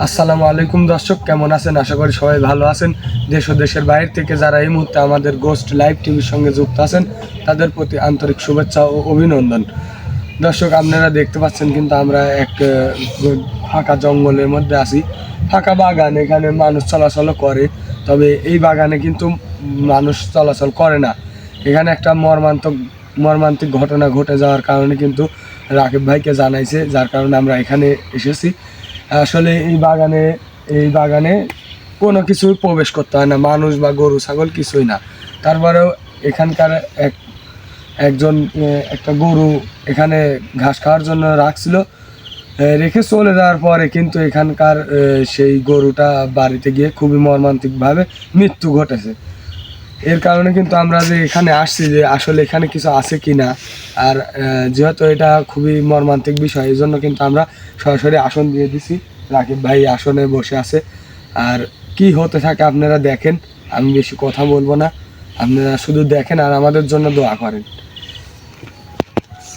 আসসালামু আলাইকুম দর্শক, কেমন আছেন? আশা করি সবাই ভালো আছেন। দেশ ও দেশের বাইরে থেকে যারা এই মুহূর্তে আমাদের গোস্ট লাইভ টিভির সঙ্গে যুক্ত আছেন তাদের প্রতি আন্তরিক শুভেচ্ছা ও অভিনন্দন। দর্শক, আপনারা দেখতে পাচ্ছেন কিন্তু আমরা এক ফাঁকা জঙ্গলের মধ্যে আছি, ফাঁকা বাগান। এখানে মানুষ চলাচল করে, তবে এই বাগানে কিন্তু মানুষ চলাচল করে না। এখানে একটা মর্মান্তিক ঘটনা ঘটে যাওয়ার কারণে কিন্তু রাকিব ভাইকে জানাইছে, যার কারণে আমরা এখানে এসেছি। আসলে এই বাগানে কোনো কিছুই প্রবেশ করতে হয় না, মানুষ বা গরু ছাগল কিছুই না। তারপরেও এখানকার একজন একটা গরু এখানে ঘাস খাওয়ার জন্য রাখছিল, রেখে চলে যাওয়ার পরে কিন্তু এখানকার সেই গরুটা বাড়িতে গিয়ে খুবই মর্মান্তিকভাবে মৃত্যু ঘটেছে। এর কারণে কিন্তু আমরা যে এখানে আসছি যে আসলে এখানে কিছু আছে কি না, আর যেহেতু এটা খুবই মর্মান্তিক বিষয়, এই জন্য কিন্তু আমরা সরাসরি আসন দিয়ে দিছি। রাকিব ভাই আসনে বসে আছে, আর কি হতে থাকে আপনারা দেখেন। আমি বেশি কথা বলবো না, আপনারা শুধু দেখেন আর আমাদের জন্য দোয়া করেন।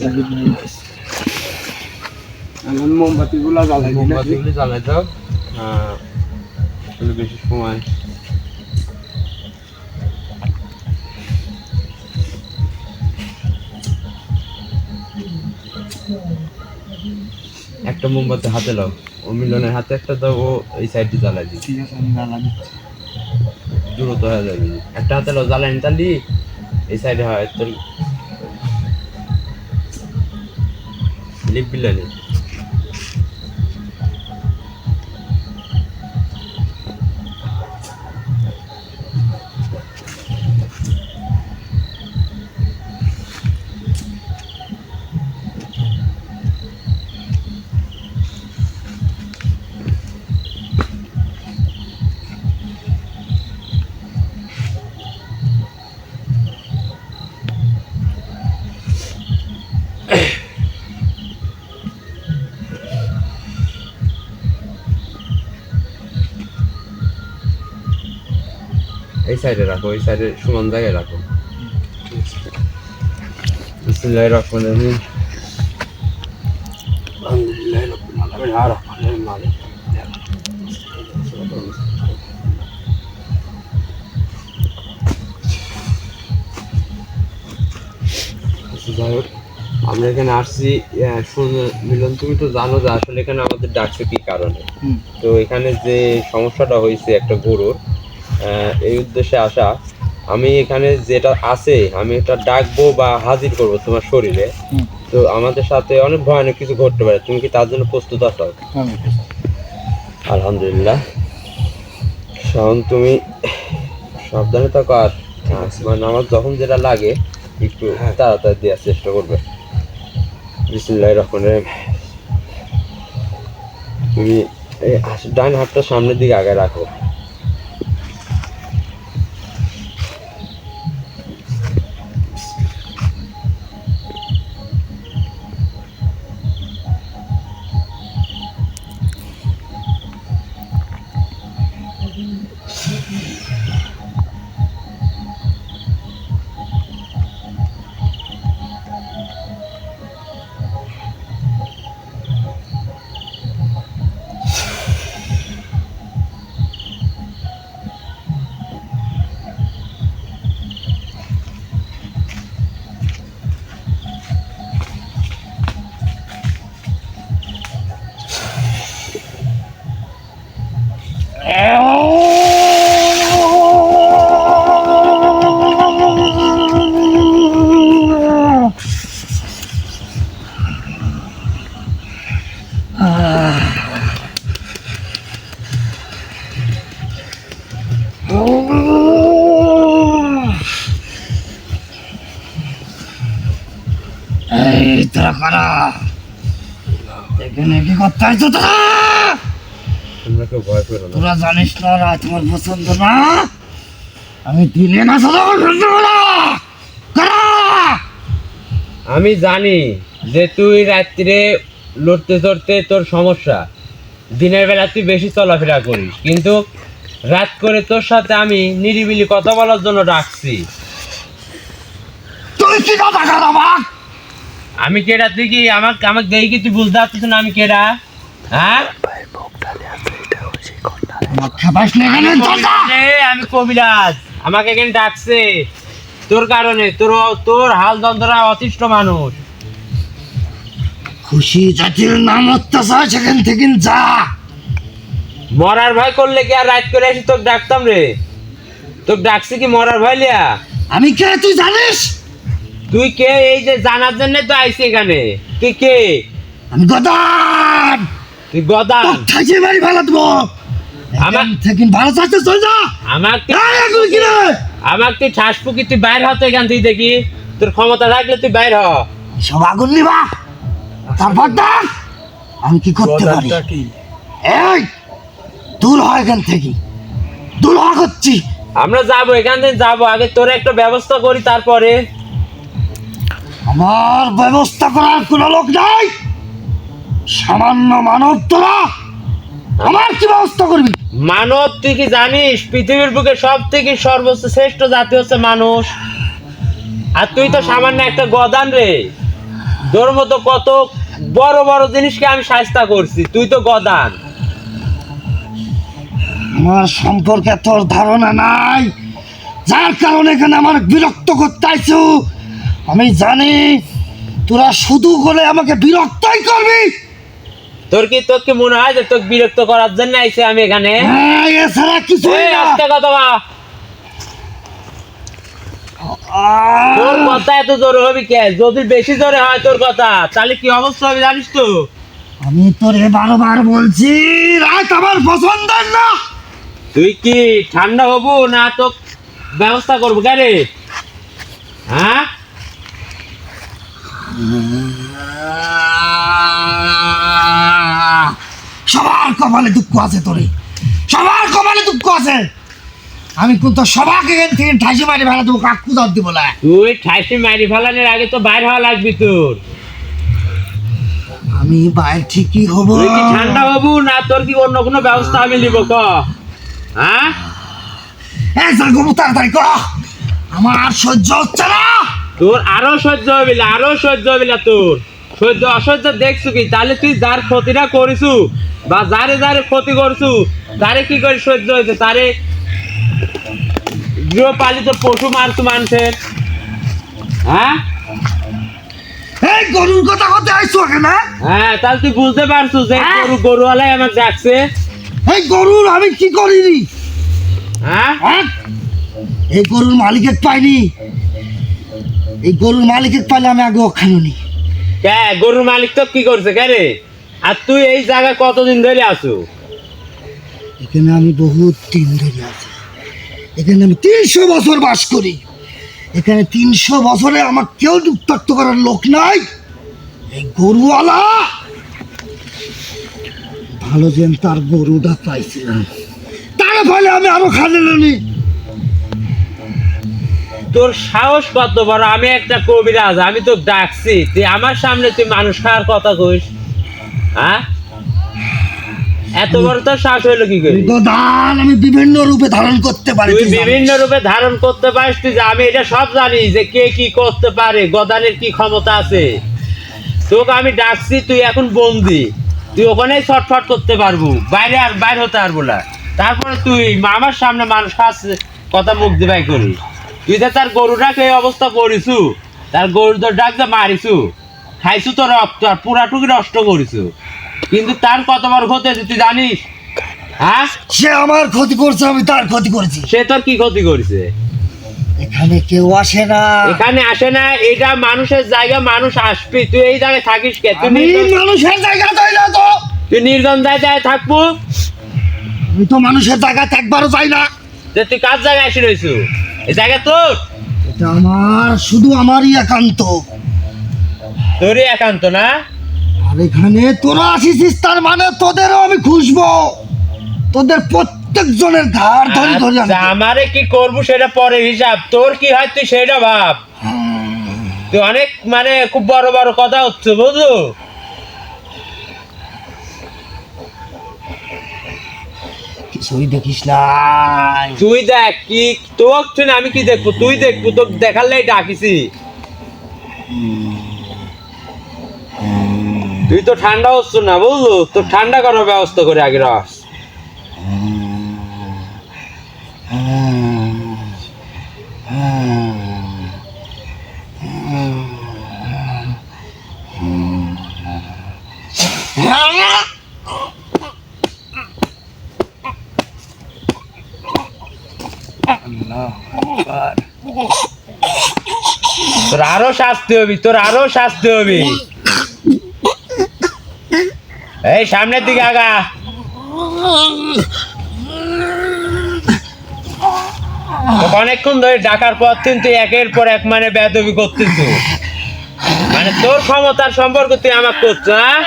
রাকিব ভাই, এখন মোমবাতিগুলো জ্বালাই দাও। বেশি সময় একটা মোমবাতি হাতে লাও, ও মিলনের হাতে একটা দাও, ও এই সাইডে জ্বালাই দিই। ঠিক আছে, আমি জ্বালা দিচ্ছি। দ্রুত হয়ে যাবে। একটা হাতে লাও, জ্বালাই নিতালি এই সাইডে হয় তোর লিপ বিলানি। এই সাইডে রাখো, এই সাইডে সমান জায়গায় রাখো। বিসমিল্লাহির রহমানির রহিম। আলহামদুলিল্লাহি রাব্বিল আলামিন আর রহমানির মালিক। যাই হোক, আমরা এখানে আসছি মিলন, তুমি তো জানো যে আসলে এখানে আমাদের ডাকছে কি কারণে। তো এখানে যে সমস্যাটা হয়েছে একটা গরুর, এই উদ্দেশ্যে আসা। আমি এখানে যেটা আছে আমি এটা ডাকবো বা হাজির করবো তোমার শরীরে। তো আমাদের সাথে অনেক ভয়ানক কিছু ঘটতে পারে, তুমি কি তার জন্য প্রস্তুত আছো? আলহামদুলিল্লাহ। শাওন, তুমি সাবধানে থাকো, আর মানে আমার যখন যেটা লাগে একটু তাড়াতাড়ি দেওয়ার চেষ্টা করবে। বিসমিল্লাহির রহমানির রহিম। তুমি এই ডান হাতটা সামনের দিকে আগে রাখো। এই তোরা কারা? এখানে কি করতে আইছো তোরা? তোমরা কেউ ভয় পেও না। তোরা জানিস না রাত আমার পছন্দ না, আমি দিনে না সদা পছন্দ না। কারা? আমি জানি যে তুই রাত্রে লড়তে চড়তে তোর সমস্যা, দিনের বেলা তুই বেশি চলাফেরা করিস, কিন্তু রাত করে তোর সাথে আমি নিরিবিলি কথা বলার জন্য ডাকছি। তুই কি কথা কারা বাপ? আমি কেডা, তুই কি আমাকে দেখি কি তুই বুঝতে পারছিস না আমি কেডা? হ্যাঁ, ভাই মুখ ঢালে আছে এটা। খাবাস না এখানে চল যা। আমি কবিরাজ, আমাকে এখানে ডাকছে তোর কারণে। তোর হাল যন্ত্রণা অতিষ্ঠ মানুষ। খুশি জাতির নাম অত্যাচার, সেখান থেকে যা। মরার ভয় করলে কি আর রাত করে আসি তোকে ডাকতাম রে? তোকে ডাকছি কি মরার ভয় লিয়া? আমি কে তুই জানিস? তুই কে? এই যে জানার জন্য তো আইছি এখানে। তুই কে? আমি গদান। তুই গদান? ঠাকি মারি ফেলা দেবো। আমার থেকে ভালো চাইতে চল যা। আমাকে আমার তুই ঠাস পুকি, তুই বাইর হ তো এখান থেকে দেখি। তোর ক্ষমতা থাকলে তুই বাইর হ। সব আগুন নিবা, তারপর দেখ আমি কি করতে পারি। গদানটা কি? এই দূর হয় এখান থেকে, দূর হওয়া করছি। আমরা যাবো, এখান থেকে যাবো। আগে তোর একটা ব্যবস্থা করি, তারপরে। আমার ব্যবস্থা করার কোনো লোক নাই। সামান্য মানব তোরা, আমার কি ব্যবস্থা করবি? মানব? তুই কি জানিস পৃথিবীর বুকে সব থেকে সর্বোচ্চ শ্রেষ্ঠ জাতি হচ্ছে মানুষ? আর তুই তো সামান্য একটা গদান রে। তোর মতো কত বড় বড় জিনিসকে আমি শাস্তা করছি, তুই তো গদান। আমার সম্পর্কে তোর ধারণা নাই, যার কারণে এখানে আমার বিরক্ত করতে আইছু। আমি জানি তোরা শুধু করে আমাকে বিরক্তই করবি। তোর কি মনে হয় যে তোকে বিরক্ত করার জন্য আইছে আমি এখানে? হ্যাঁ, এছাড়া কিছু আস্তে কথা বল। তোর কথা এত জোরে হবে কে? যদি বেশি জোরে হয় তোর কথা, তাহলে কি অবস্থা হবে জানিস তো? আমি তোরে বারবার বলছি, রাত আমার পছন্দের না। তুই কি ঠান্ডা হবো না তো ব্যবস্থা করবো কে রে? হ্যাঁ, সবার কপালে দুঃখ আছে, তোরে সবার কপালে দুঃখ আছে। আমি কিন্তু সবাইকে এখান থেকে ঠাসি মারি ফেলা দেবো, কাকু দর দিব না। তুই ঠাইসি মারি ফেলানোর আগে তো বাইর হওয়া লাগবি তোর। আমি বাইরে ঠিকই হবো। তুই কি ঠান্ডা হবো না তোর কি অন্য কোনো ব্যবস্থা আমি নিব ক? হ্যাঁ, তাড়াতাড়ি কর, আমার আর সহ্য হচ্ছে না। তোর আরো সহ্য হবে না, আরো সহ্য হবে না তোর। সহ্য অসহ্য দেখছু কি? তাহলে তুই যার ক্ষতিটা করিছু বা যারে যারে ক্ষতি করছু, তারে কি করে সহ্য হয়েছে? তারে গৃহপালিত পশু মারছু মানুষের। হ্যাঁ, এই গরুর কথা কথা আইছো না? হ্যাঁ, তাহলে তুই বুঝতে পারছু যে গরুওয়ালাই আমাকে ডাকছে। এই গরুর আমি কি করিনি? হ্যাঁ, এই গরুর মালিকের পাইনি। এই গরুর মালিকের পাইলে আমি আগে ওখানে। কে গরুর মালিক তো কি করছে কে রে? আর তুই এই জায়গায় কতদিন ধরে আছো? এখানে আমি বহুত দিন ধরে আছি। এখানে আমি 300 বছর বাস করি। এখানে 300 বছরে আমার কেউ যুক্তাক্ত করার লোক নাই। এই গরুওয়ালা ভালো যেন তার গরুটা পাইছিলাম, তার ফলে আমি আরো খালি নি। তোর সাহস কত বড়? আমি একটা কবিরাজ, আমি তো ডাকছি, তুই আমার সামনে তুই মানুষ খাওয়ার কথা কইস? হ্যাঁ, এত বড় তোর সাহস হইলো কি করে? গদান আমি বিভিন্ন রূপে ধারণ করতে পারি। তুই বিভিন্ন রূপে ধারণ করতে পারিস, তুই আমি এটা সব জানি যে কে কি করতে পারে, গদানের কি ক্ষমতা আছে। তোকে আমি ডাকছি, তুই এখন বন্দি, তুই ওখানেই ছটফট করতে পারবো, বাইরে আর বাইরে হতে পারবো না। তারপরে তুই আমার সামনে মানুষ খাচ্ছে কথা মুখ দিবাই করিস। তুই তো তার গরুটাকে এই অবস্থা করিছু, তার গরু তো ডাক যে মারিছু, খাইছু তো রক্ত আর পুরাটুকি নষ্ট করিছু, কিন্তু তার কত বড় ক্ষতি হয়েছে তুই জানিস? হ্যাঁ, সে আমার ক্ষতি করছে, আমি তার ক্ষতি করেছি। সে তোর কি ক্ষতি করেছে? এখানে কেউ আসে না। এখানে আসে না, এটা মানুষের জায়গা, মানুষ আসবি। তুই এই জায়গায় থাকিস কে? আমি মানুষের জায়গা তাই না তো। তুই নির্জন জায়গায় থাকবো? আমি তো মানুষের জায়গা একবারও যাই না। তুই কার জায়গায় এসে রয়েছু? এই জায়গা তোর? এটা আমার, শুধু আমারই একান্ত। তোরই একান্ত না? আর এখানে তোরা আসিস, তার মানে তোদেরও আমি খুঁজবো। তোদের প্রত্যেকজনের ঘাড় ধরে ধরে আচ্ছা, আমারে কি করবো সেটা পরের হিসাব। তোর কি হয় তুই সেটা ভাব। তুই অনেক মানে খুব বড় বড় কথা হচ্ছে, বুঝলো? কিছুই দেখিস না। তুই দেখ কি তোক, আমি কি দেখবো? তুই দেখবো, তোর দেখালেই ডাকিছি। তুই তো ঠান্ডা হচ্ছ না, বুঝলো? তোর ঠান্ডা করার ব্যবস্থা করে আগে রস। তোর আরো শাস্তি হবি, তোর আরো শাস্তি হবি। এই সামনের দিকে আগা। তোকে অনেকক্ষণ ধরে ডাকার পর তুই একের পর এক মানে বেয়াদবি করতেছ, মানে তোর ক্ষমতার সম্পর্কে তুই আমাকে করছ, হ্যাঁ?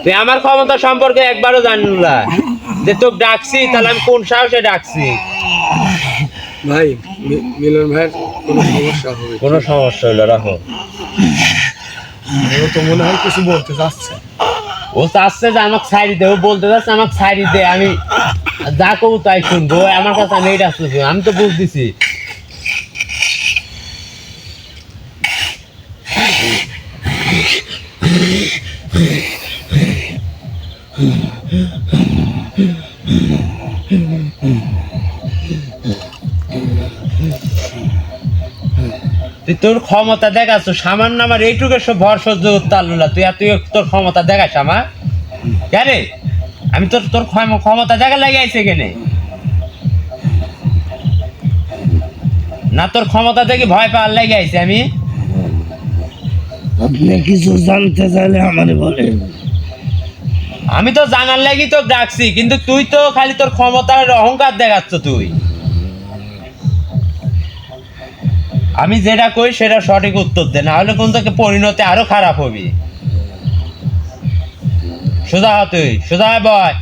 তুই আমার ক্ষমতা সম্পর্কে একবারও জানল না যে তোকে ডাকছি, তাহলে আমি কোন সাহসে ডাকছি? ভাই মিলন ভাইয়ের কোনো সমস্যা হবে? কোনো সমস্যা হলো রাখো। ও তো মনে হয় কিছু বলতে চাচ্ছে। ও চাচ্ছে যে আমাকে ছাড়ি দে, ও বলতে চাচ্ছে আমাকে ছাড়ি দে, আমি যা করবো তাই শুনবো। আমার কাছে আমি এইটা আসতেছি, আমি তো বুঝতেছি। তুই তোর ক্ষমতা দেখাচ্ছ, সামান্য আমার এইটুকু সব ভর সহ্য করতে পারলো না, তুই তোর ক্ষমতা দেখাস আমার কেন? আমি তোর তোর ক্ষমতা দেখা লাগে আইছে কেনে? না তোর ক্ষমতা দেখে ভয় পাওয়ার লাগে আইছে আমি? আপনি কিছু জানতে চাইলে আমারে বলেন। আমি তো জানার লাগি তো ডাকছি, কিন্তু তুই তো খালি তোর ক্ষমতার অহংকার দেখাচ্ছ তুই। আমি যেটা কই সেটা সঠিক উত্তর দে, না হলে কোন তোকে পরিণতি আরো খারাপ হবে। সোজা হ, তুই সোজা হ বয়।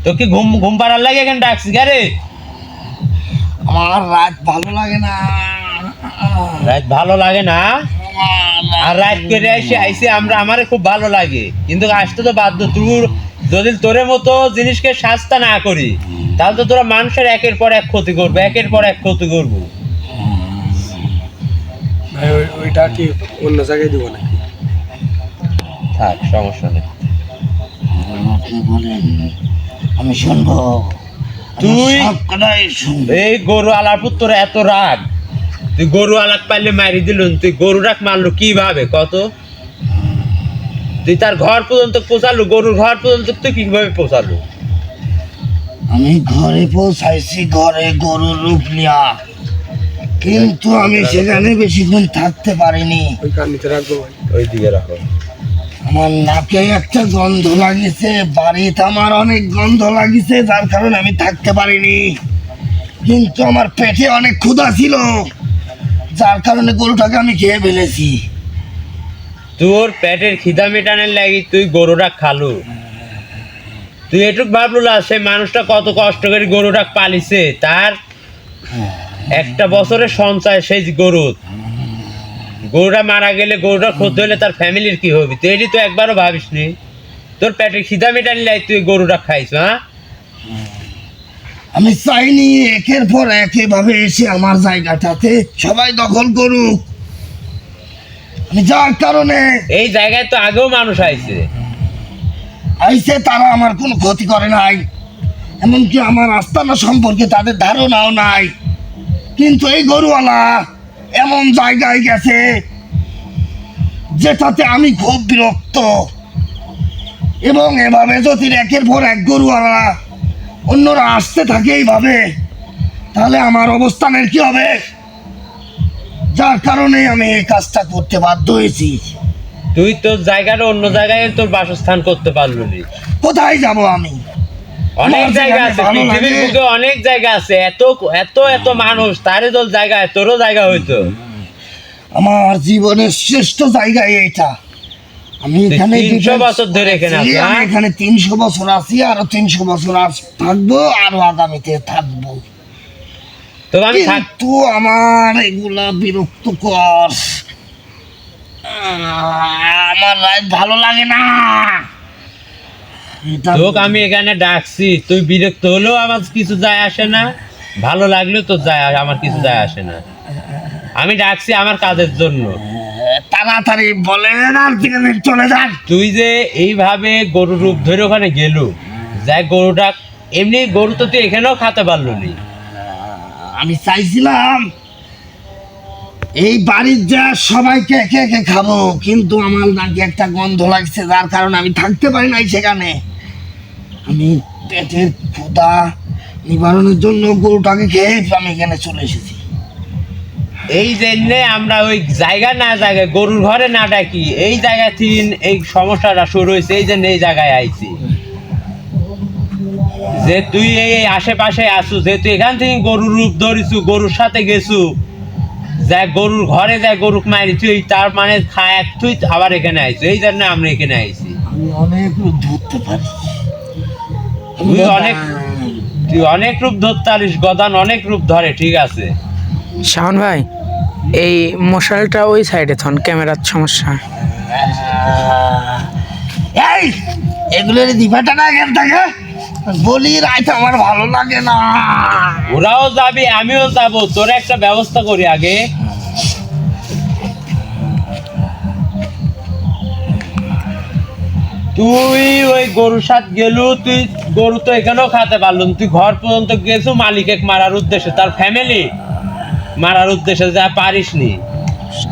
তোকে ঘুম ঘুম পাড়ার লাগে এখানে ডাকছি রে? আমার রাত ভালো লাগে না। রাত ভালো লাগে না? আর রাত করে আইসি আমরা, আমারে খুব ভালো লাগে, কিন্তু আসতে তো বাধ্য। তোর যদি তোরের মতো জিনিসকে শাস্তা না করি, তাহলে তো তোরা মানুষের একের পর এক ক্ষতি করবে, একের পর এক ক্ষতি করবো। ভাই ওইটা কি অন্য জায়গায় দিব নাকি? থাক, সমস্যা নেই। আপনি বলেন, আমি শুনবো। তুই সব কথাই শুনবো। এই গরু আলাপুর তোর এত রাগ, তুই গরু আলাক পাইলে মারি দিল, তুই গরু রাখ মারলো কিভাবে কত? তুই তার ঘর পর্যন্ত পৌঁছালো, গরুর ঘর পর্যন্ত তুই কিভাবে পৌঁছালো? আমি ঘরে পৌঁছাইছি, ঘরে গরুর রূপ নিয়া, কিন্তু আমি সেখানে বেশিক্ষণ থাকতে পারিনি। ওই কান্নিতে রাখবো ভাই। ওই দিকে রাখো। আমার নাকে একটা গন্ধ লাগিছে, বাড়িতে আমার অনেক গন্ধ লাগিছে, যার কারণে আমি থাকতে পারিনি। কিন্তু আমার পেটে অনেক ক্ষুধা ছিল, যার কারণে গরুটাকে আমি খেয়ে ফেলেছি। তোর পেটের খিদা মেটানোর লাগি তুই গরুটা খালু? তুই এটুক ভাবলো না সে মানুষটা কত কষ্ট করে গরুটা পালিছে, তার একটা বছরের সঞ্চয় সেই গরুটা মারা গেলে, গরুটা ক্ষতি হলে তার ফ্যামিলির কি হবে? তুই এটি তো একবারও ভাবিস নি? তোর পেটের খিদা মেটানি লাই তুই গরুটা খাইছ, হ্যাঁ? আমি চাইনি একের পর এক এভাবে এসে আমার জায়গাটাতে সবাই দখল করুক। আমি যার কারণে এই জায়গায় তো আগেও মানুষ আইছে। আইসে, তারা আমার কোনো ক্ষতি করে নাই, এমনকি আমার আস্তানা সম্পর্কে তাদের ধারণাও নাই। কিন্তু এই গরুওয়ালা এমন জায়গায় গেছে যেটাতে আমি খুব বিরক্ত। এবং এভাবে যদি একের পর এক গরুওয়ালা অন্যরা আসতে থাকে এইভাবে, তাহলে আমার অবস্থানের কি হবে? যার কারণে আমি এই কাজটা করতে বাধ্য হয়েছি। তুই তোর জায়গাটা অন্য জায়গায় তোর বাসস্থান করতে পারলি নি। কোথায় যাব আমি? অনেক আমার জায়গা আছে যেখানে ভালো পৃথিবীর লাগে। বুকে, অনেক জায়গা আছে। এত এত এত মানুষ, তারে তোর জায়গায়, তোরও জায়গা হইতো। আমার জীবনের শ্রেষ্ঠ জায়গা এইটা। আমি তুই এখানে 300 বছর ধরে এখানে আছিস, আমি হ্যাঁ? এখানে 300 বছর আছি, আরো 300 বছর থাকবো, আরো আগামীতে থাকবো। তো আমি থাক, কিন্তু আমার এগুলা বিরক্তকর। আমার রাত ভালো লাগে না। এটা তোকে আমি এখানে ডাকছি, তুই বিরক্ত হলেও আমার কিছু যায় আসে না, ভালো লাগলেও তোর আমার কিছু যায় আসে না। আমি ডাকছি আমার কাজের জন্য। তাড়াতাড়ি বলেন আর দিকে চলে যান। তুই যে এইভাবে গরুর রূপ ধরে ওখানে গেলু, যাই গরুটা এমনি গরু তো তুই এখানেও খাতে পারলো নি। আমি চাইছিলাম এই বাড়ির যা সবাইকে একে একে খাবো, কিন্তু আমার নাকি একটা গন্ধ লাগছে, যার কারণে আমি থাকতে পারি নাই সেখানে। আমি পেটের ক্ষুধা নিবারণের জন্য গরুটাকে খেয়ে আমি এখানে চলে এসেছি। এই জন্যে আমরা ওই জায়গা না জায়গায় গরুর ঘরে না ডাকি, এই জায়গা থেকে এই সমস্যাটা শুরু হয়েছে, এই জন্য এই জায়গায় আইছি। যে তুই এই আশেপাশে আসু, যে তুই এখান থেকে গরুর রূপ ধরিছু, গরুর সাথে গেছু, যা গরুর ঘরে যা গরুক মারি তুই, তার মানে খায় তুই আবার এখানে আইছু, এই জন্য আমরা এখানে আইছি। আমি অনেক রূপ ধরতে পারি। তুই অনেক রূপ ধরতে পারিস, গদান অনেক রূপ ধরে, ঠিক আছে। শাওন ভাই, এই মশালটা ওই সাইডে থন, ক্যামেরার সমস্যা। এই এগুলোর দিবাটা না এখান থেকে বলি, রাইতে আমার ভালো লাগে না। ওরাও যাবি, আমিও যাবো, তোর একটা ব্যবস্থা করি আগে। তুই ওই গরুর সাথে গেলু, তুই গরু তো এখানেও খাতে পারলুন, তুই ঘর পর্যন্ত গেছু মালিকে মারার উদ্দেশ্যে, তার ফ্যামিলি মারার উদ্দেশ্যে, যা পারিস নি।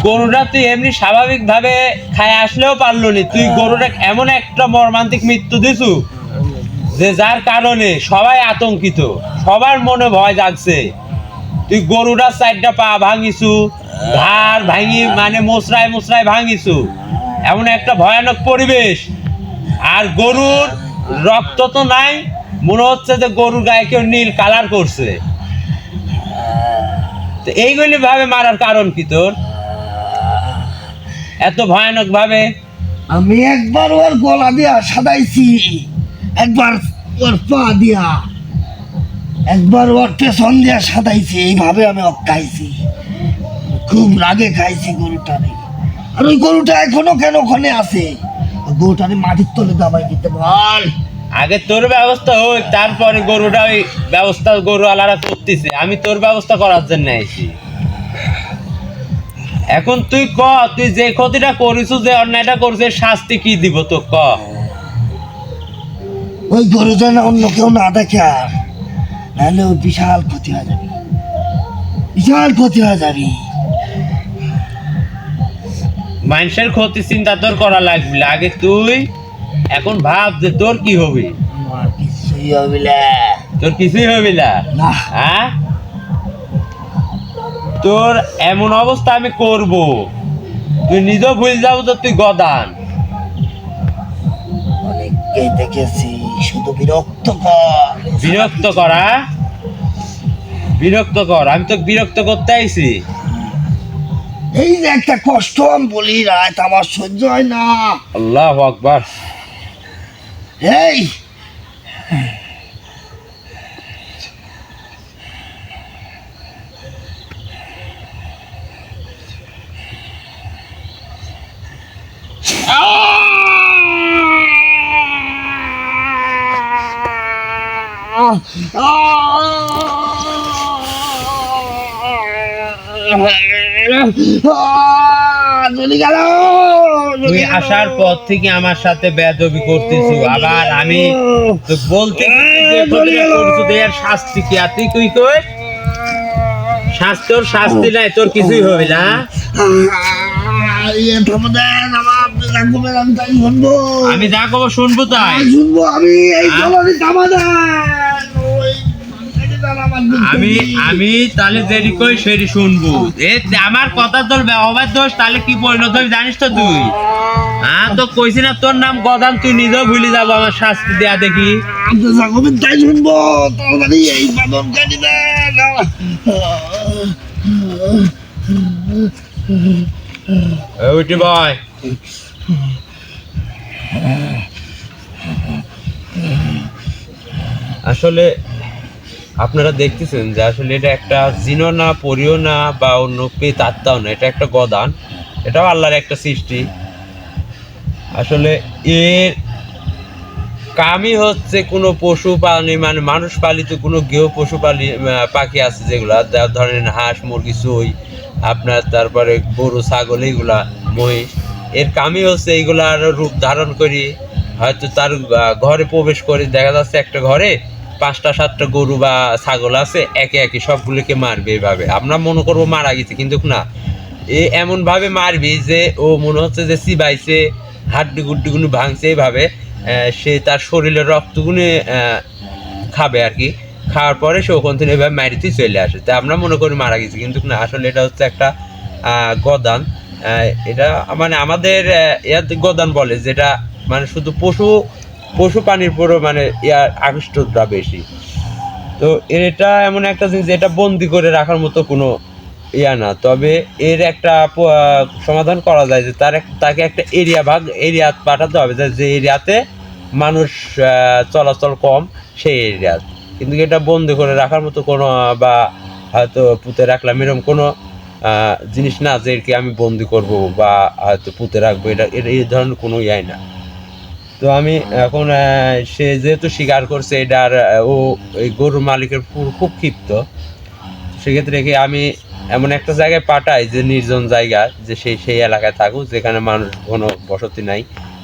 গরুটা তুই এমনি স্বাভাবিক ভাবে খায় আসলেও পারলো নি, তুই গরুটা এমন একটা মর্মান্তিক মৃত্যু দিছু যে যার কারণে সবাই আতঙ্কিত, সবার মনে ভয় জাগছে। তুই গরুটার চারটা পা ভাঙিছু, ঘাড় ভাঙি মানে মোচড়ায় মোচড়ায় ভাঙিছু, এমন একটা ভয়ানক পরিবেশ। আর গরুর রক্ত তো নাই, মনে হচ্ছে যে গরুর গায়ে কেউ নীল কালার করছে। তো এইগুলি ভাবে মারার কারণ কি তোর এত ভয়ানক ভাবে? আমি একবার ওর গলা দিয়া সাদাইছি, একবার ওর পা দিয়া, একবার ওর পেছন দিয়া সাদাইছি, এইভাবে আমি ওকে খাইছি, খুব রাগে খাইছি গরুটারে। আর ওই গরুটা এখনো কেন ওখানে আছে? ওই গরুটারে মাটির তলে দাবাই দিতে বল। আগে তোর ব্যবস্থা হোক, তারপরে গরুটা ওই ব্যবস্থা গরু আলাদা করতেছে, আমি তোর ব্যবস্থা করার জন্য আইছি। এখন তুই ক, তুই যে ক্ষতিটা করিস, যে অন্যায়টা করছিস, শাস্তি কি দিব তো ক। ওই গরু যেন অন্য কেউ না দেখে, আর নাহলে ওর বিশাল ক্ষতি হয়ে যাবে, বিশাল ক্ষতি হয়ে যাবে। মানুষের ক্ষতি চিন্তা তোর করা লাগবে না। আগে তুই এখন ভাব যে তোর কি হবে। আমার কিছুই হবে না। তোর কিছুই হবে না? না। হ্যাঁ, তোর এমন অবস্থা আমি করব, তুই নিজেও ভুল যাবো তো তুই গদান। অনেককে দেখেছি, শুধু বিরক্ত কর। বিরক্ত করা, বিরক্ত কর, আমি তো বিরক্ত করতে আইছি। এই যে একটা কষ্ট আমি বলি, রাত আমার সহ্য হয় না। আল্লাহু আকবার। এই চলে গেল। তুই আসার পর থেকে আমার সাথে বেয়াদবি করতেছিস, আবার আমি তো বলতে এর শাস্তি কি? আর তুই কই তোর শাস্তি নাই, তোর কিছুই হবে না। আমি যা কব শুনবো তাই শুনবো আমি, এই কলোনি থামা দেন। আমি তাহলে যেটি কই সেটি শুনবো। আমার কথা তোর অবাধ্য দোষ, তাহলে কি পরিণত হবে জানিস তো তুই? হ্যাঁ, তো কইছি না তোর নাম গদান, তুই নিজেও ভুলে যাবো আমার শাস্তি দেয়া দেখি। তাই শুনবো, তাড়াতাড়ি এই বাদন কেটে দেন। উঠি ভাই, আসলে আপনারা দেখতেছেন যে আসলে এটা একটা জিনও না, পরিও না, বা অন্য পেত আত্মাও না, এটা একটা গদান, এটাও আল্লাহর একটা সৃষ্টি। আসলে এর কামই হচ্ছে কোনো পশু প্রাণী, মানে মানুষ পালিত কোনো গৃহ পশু পাখি আছে যেগুলা, ধরেন হাঁস মুরগি চই আপনার, তারপরে গরু ছাগল, এইগুলা মহিষ, এর কামই হচ্ছে এইগুলার রূপ ধারণ করি, হয়তো তার ঘরে প্রবেশ করে, দেখা যাচ্ছে একটা ঘরে 5টা 7টা গরু বা ছাগল আছে, একে একে সবগুলোকে মারবে এইভাবে। আমরা মনে করবো মারা গেছে, কিন্তু না, এমন ভাবে মারবি যে ও মনে হচ্ছে যে চিবাইছে, হাড্ডি গুড্ডিগুলো ভাঙছে, এইভাবে সে তার শরীরের রক্তগুলো খাবে আর কি। খাওয়ার পরে সে ওখান থেকে এভাবে মারিতেই চলে আসে। তা আমরা মনে করি মারা গেছে, কিন্তু না, আসলে এটা হচ্ছে একটা গদান। এটা মানে আমাদের ইয়াতে গদান বলে, যেটা মানে শুধু পশু প্রাণীর উপরও মানে ইয়ার আকৃষ্টটা বেশি। তো এটা এমন একটা জিনিস, এটা বন্দি করে রাখার মতো কোনো ইয়া না। তবে এর একটা সমাধান করা যায় যে তাকে একটা এরিয়া পাঠাতে হবে, যে এরিয়াতে মানুষ চলাচল কম, সেই এরিয়া। কিন্তু এটা বন্দি করে রাখার মতো কোনো, বা হয়তো পুঁতে রাখলাম এরকম কোনো জিনিস না যে এরকে আমি বন্দি করব বা হয়তো পুঁতে রাখবো, এটা এই ধরনের কোনো ইয়াই না। তো আমি এখন সে যেহেতু স্বীকার করছে এটার, ও এই গরুর মালিকের খুব ক্ষিপ্ত, সেক্ষেত্রে আমি এমন একটা জায়গায় পাঠাই যে নির্জন জায়গা, যে সেই এলাকায় থাকুক যেখানে মানুষ কোনো বসতি নাই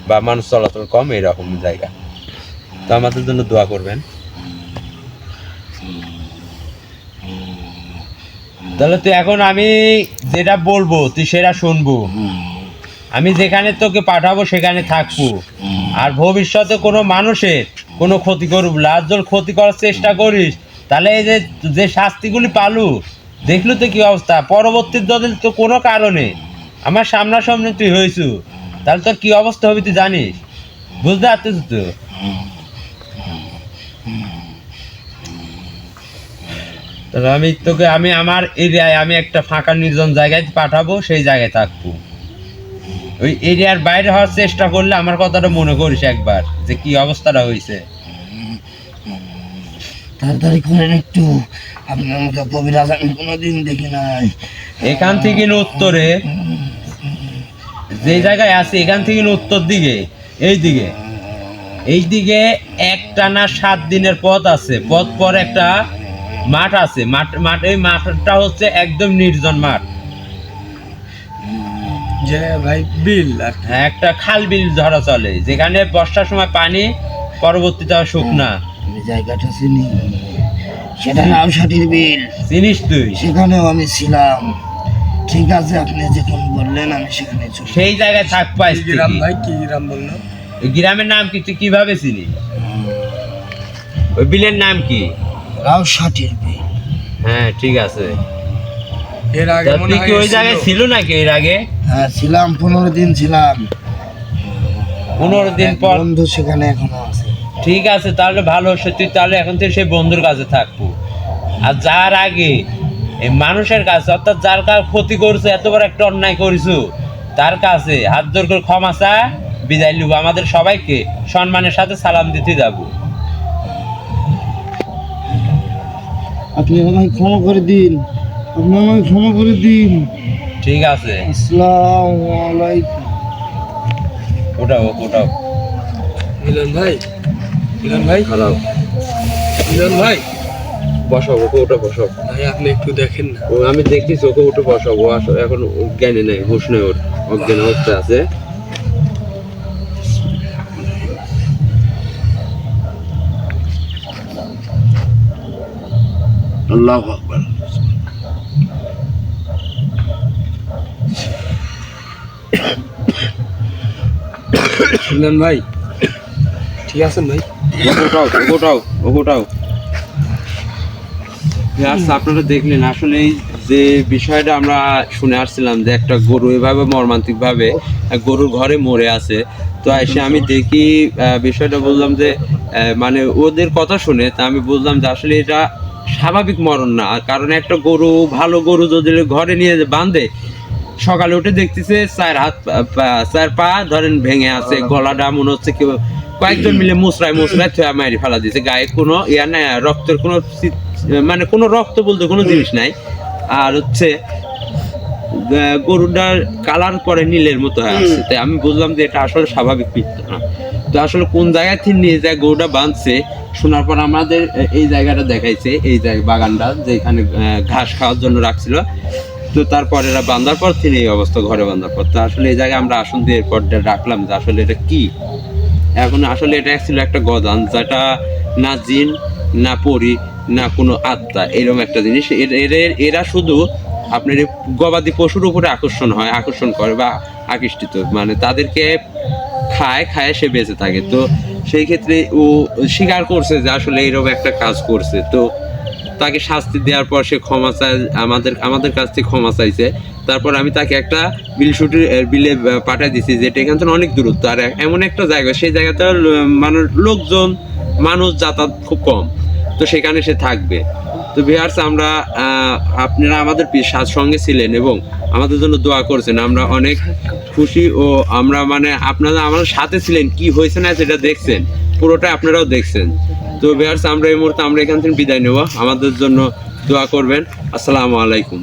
বা মানুষ চলাচল কম, এরকম জায়গা। তো আমাদের জন্য দোয়া করবেন। তাহলে তুই এখন আমি যেটা বলবো তুই সেটা শুনবো, আমি যেখানে তোকে পাঠাবো সেখানে থাকবো, আর ভবিষ্যতে কোনো মানুষের কোনো ক্ষতি করবো না। আর যদি ক্ষতি করার চেষ্টা করিস, তাহলে এই যে শাস্তিগুলি পালু, দেখলু তো কি অবস্থা। পরবর্তী যদি তো কোনো কারণে আমার সামনাসামনি তুই হয়েছু, তাহলে তোর কি অবস্থা হবে তুই জানিস, বুঝতে পারছিস তো? তাহলে আমি তোকে আমার এরিয়ায় আমি একটা ফাঁকা নির্জন জায়গায় পাঠাবো, সেই জায়গায় থাকবো। ওই এরিয়ার বাইরে হওয়ার চেষ্টা করলে আমার কথাটা মনে করিস একবার, যে কি অবস্থাটা হয়েছে। তাড়াতাড়ি করেন একটু, আপনার মতো কবিরাজ আমি কোনোদিন দেখি নাই। এখান থেকে উত্তরে যে জায়গায় আছে, এখান থেকে উত্তর দিকে এই দিকে একটানা 7 দিনের পথ আছে। পথ পর একটা মাঠ আছে, এই মাঠটা হচ্ছে একদম নির্জন মাঠ, যে ভাই বিল আর কি। হ্যাঁ, একটা খাল বিল ধরা চলে, যেখানে বর্ষার সময় পানি, পরবর্তীতে শুকনা। আমি জায়গাটা চিনি, সেটা নাম সাটির বিল। চিনিস তুই? সেখানেও আমি ছিলাম। ঠিক আছে, আপনি যখন বললেন আমি সেখানে চলে। সেই জায়গায় থাকবো। কি গ্রাম ভাই, কি গ্রাম বললো? গ্রামের নাম কি, তুই কিভাবে চিনিস? ওই বিলের নাম কি? রাও সাটির বিল। হ্যাঁ, ঠিক আছে। এর আগে তা মনে তুই হয় কি ওই জায়গায় ছিল নাকি এর আগে? হ্যাঁ ছিলাম, 15 দিন ছিলাম। 15 দিন এক পর? বন্ধু সেখানে এখনো আছে। ঠিক আছে, তাহলে ভালো। তুই তাহলে এখন থেকে সেই বন্ধুর কাছে থাকবো। আর যার আগে এই মানুষের কাছে, অর্থাৎ যার কার ক্ষতি করছে, এত বড় একটা অন্যায় করেছো, তার কাছে হাত জোর করে ক্ষমা চা, বিদায় নিব। আমাদের সবাইকে সম্মানের সাথে সালাম দিতে যাবো। আপনি আমাকে ক্ষমা করে দিন, আপনি আমাকে ক্ষমা করে দিন। ঠিক আছে, আসসালামু আলাইকুম। ওটাও মিলন ভাই, খারাপ। মিলন ভাই, বসাবো ওটা, বসাবো। ভাই আপনি একটু দেখেন না। আমি দেখতেছি ওকে উঠে বসাবো। এখন জ্ঞানে নেই, হুশ নেই, ওর অজ্ঞান অবস্থায় আছে। আল্লাহু আকবার। মিলন ভাই, ঠিক আছেন ভাই? ওটাও আচ্ছা, আপনারা দেখলেন আসলে এই যে বিষয়টা আমরা শুনে আসছিলাম, যে একটা গরু এভাবে মর্মান্তিক ভাবে গরুর ঘরে মরে আছে। তো এসে আমি দেখি বিষয়টা, বললাম যে মানে ওদের কথা শুনে তা আমি বুঝলাম যে আসলে এটা স্বাভাবিক মরণ না। কারণ একটা গরু, ভালো গরু যদি ঘরে নিয়ে বাঁধে, সকালে উঠে দেখতেছে 4 পা ধরেন ভেঙে আছে, গলাটা মনে হচ্ছে কেউ কয়েকজন মিলে মুসরায় মারি ফেলা দিয়েছে। গায়ে কোনো ইয়া নাই, রক্তের কোনো মানে কোনো রক্ত বলতে কোনো জিনিস নাই। আর হচ্ছে গরুটার কালার পরে নীলের মতো হয়ে আসছে। তাই আমি বুঝলাম যে এটা আসলে স্বাভাবিক মৃত্যু না। তো আসলে কোন জায়গায় থেকে নিয়ে যায় গরুটা বাঁধছে, শোনার পর আমাদের এই জায়গাটা দেখাইছে, এই বাগানটা যেখানে ঘাস খাওয়ার জন্য রাখছিল। তো তারপর এরা বাঁধার পর থেকে এই অবস্থা, ঘরে বাঁধার পর। তো আসলে এই জায়গায় আমরা আসন দিয়ে এরপর রাখলাম যে আসলে এটা কি। এখন আসলে এটা ছিল একটা গদান, যেটা না জিন না পরি, না কোনো আত্মা, এরকম একটা জিনিস। এরা শুধু আপনার এই গবাদি পশুর উপরে আকর্ষণ করে বা আকৃষ্টিত, মানে তাদেরকে খায় সে বেঁচে থাকে। তো সেই ক্ষেত্রে ও স্বীকার করছে যে আসলে এরকম একটা কাজ করছে। তো তাকে শাস্তি দেওয়ার পর সে ক্ষমা চায়, আমাদের কাছ থেকে ক্ষমা চাইছে। তারপর আমি তাকে একটা বিলে পাঠিয়ে দিছি, যেটা এখান থেকে অনেক দূরত্ব, আর এমন একটা জায়গা, সেই জায়গাতে মানুষ যাতায়াত খুব কম, তো সেখানে সে থাকবে। তো ভিউয়ার্স, আমরা আপনারা আমাদের সঙ্গে ছিলেন এবং আমাদের জন্য দোয়া করছেন, আমরা অনেক খুশি। ও আমরা মানে আপনারা আমাদের সাথে ছিলেন, কি হয়েছে না সেটা দেখছেন, পুরোটা আপনারাও দেখছেন। তো ভিউয়ার্স, আমরা এই মুহূর্তে এখান থেকে বিদায় নেব, আমাদের জন্য দোয়া করবেন। আসসালামু আলাইকুম।